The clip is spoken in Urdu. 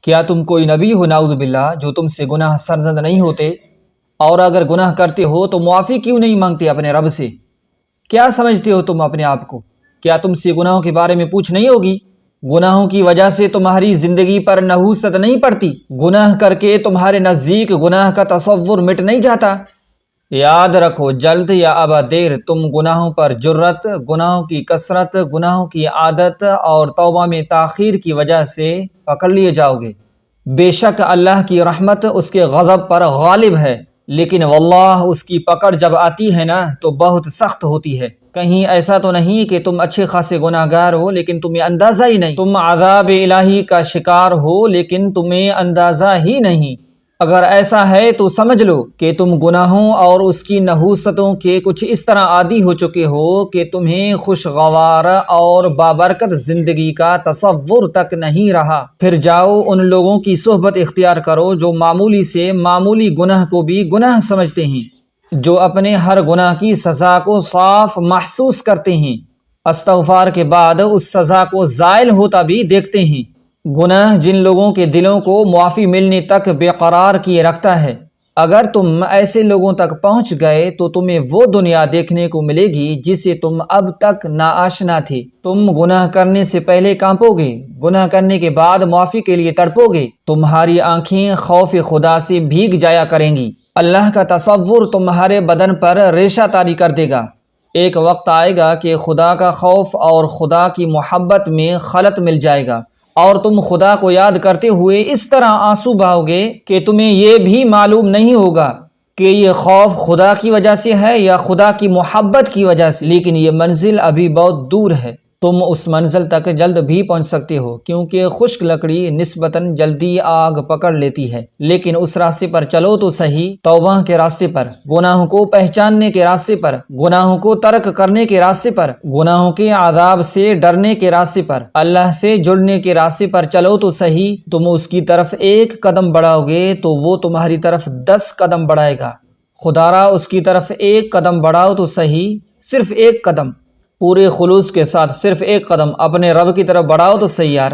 کیا تم کوئی نبی ہو نعوذ باللہ جو تم سے گناہ سرزد نہیں ہوتے، اور اگر گناہ کرتے ہو تو معافی کیوں نہیں مانگتے اپنے رب سے؟ کیا سمجھتے ہو تم اپنے آپ کو؟ کیا تم سے گناہوں کے بارے میں پوچھ نہیں ہوگی؟ گناہوں کی وجہ سے تمہاری زندگی پر نحوست نہیں پڑتی؟ گناہ کر کے تمہارے نزدیک گناہ کا تصور مٹ نہیں جاتا؟ یاد رکھو، جلد یا ابا دیر تم گناہوں پر جرت، گناہوں کی کثرت، گناہوں کی عادت اور توبہ میں تاخیر کی وجہ سے پکڑ لیے جاؤ گے۔ بے شک اللہ کی رحمت اس کے غضب پر غالب ہے، لیکن واللہ اس کی پکڑ جب آتی ہے نا تو بہت سخت ہوتی ہے۔ کہیں ایسا تو نہیں کہ تم اچھے خاصے گناہ گار ہو لیکن تمہیں اندازہ ہی نہیں، تم عذاب الہی کا شکار ہو لیکن تمہیں اندازہ ہی نہیں۔ اگر ایسا ہے تو سمجھ لو کہ تم گناہوں اور اس کی نحوستوں کے کچھ اس طرح عادی ہو چکے ہو کہ تمہیں خوشگوار اور بابرکت زندگی کا تصور تک نہیں رہا۔ پھر جاؤ ان لوگوں کی صحبت اختیار کرو جو معمولی سے معمولی گناہ کو بھی گناہ سمجھتے ہیں، جو اپنے ہر گناہ کی سزا کو صاف محسوس کرتے ہیں، استغفار کے بعد اس سزا کو زائل ہوتا بھی دیکھتے ہیں۔ گناہ جن لوگوں کے دلوں کو معافی ملنے تک بے قرار کیے رکھتا ہے، اگر تم ایسے لوگوں تک پہنچ گئے تو تمہیں وہ دنیا دیکھنے کو ملے گی جسے تم اب تک ناآشنا تھے۔ تم گناہ کرنے سے پہلے کانپو گے، گناہ کرنے کے بعد معافی کے لیے تڑپو گے، تمہاری آنکھیں خوف خدا سے بھیگ جایا کریں گی، اللہ کا تصور تمہارے بدن پر ریشہ طاری کر دے گا۔ ایک وقت آئے گا کہ خدا کا خوف اور خدا کی محبت میں خلط مل جائے گا، اور تم خدا کو یاد کرتے ہوئے اس طرح آنسو بہاؤ گے کہ تمہیں یہ بھی معلوم نہیں ہوگا کہ یہ خوف خدا کی وجہ سے ہے یا خدا کی محبت کی وجہ سے۔ لیکن یہ منزل ابھی بہت دور ہے، تم اس منزل تک جلد بھی پہنچ سکتے ہو، کیونکہ خشک لکڑی نسبتاً جلدی آگ پکڑ لیتی ہے۔ لیکن اس راستے پر چلو تو صحیح، توبہ کے راستے پر، گناہوں کو پہچاننے کے راستے پر، گناہوں کو ترک کرنے کے راستے پر، گناہوں کے عذاب سے ڈرنے کے راستے پر، اللہ سے جڑنے کے راستے پر چلو تو صحیح۔ تم اس کی طرف ایک قدم بڑھاؤ گے تو وہ تمہاری طرف 10 قدم بڑھائے گا۔ خدا را اس کی طرف ایک قدم بڑھاؤ تو صحیح، صرف ایک قدم، پورے خلوص کے ساتھ صرف ایک قدم اپنے رب کی طرف بڑھاؤ تو صحیح یار۔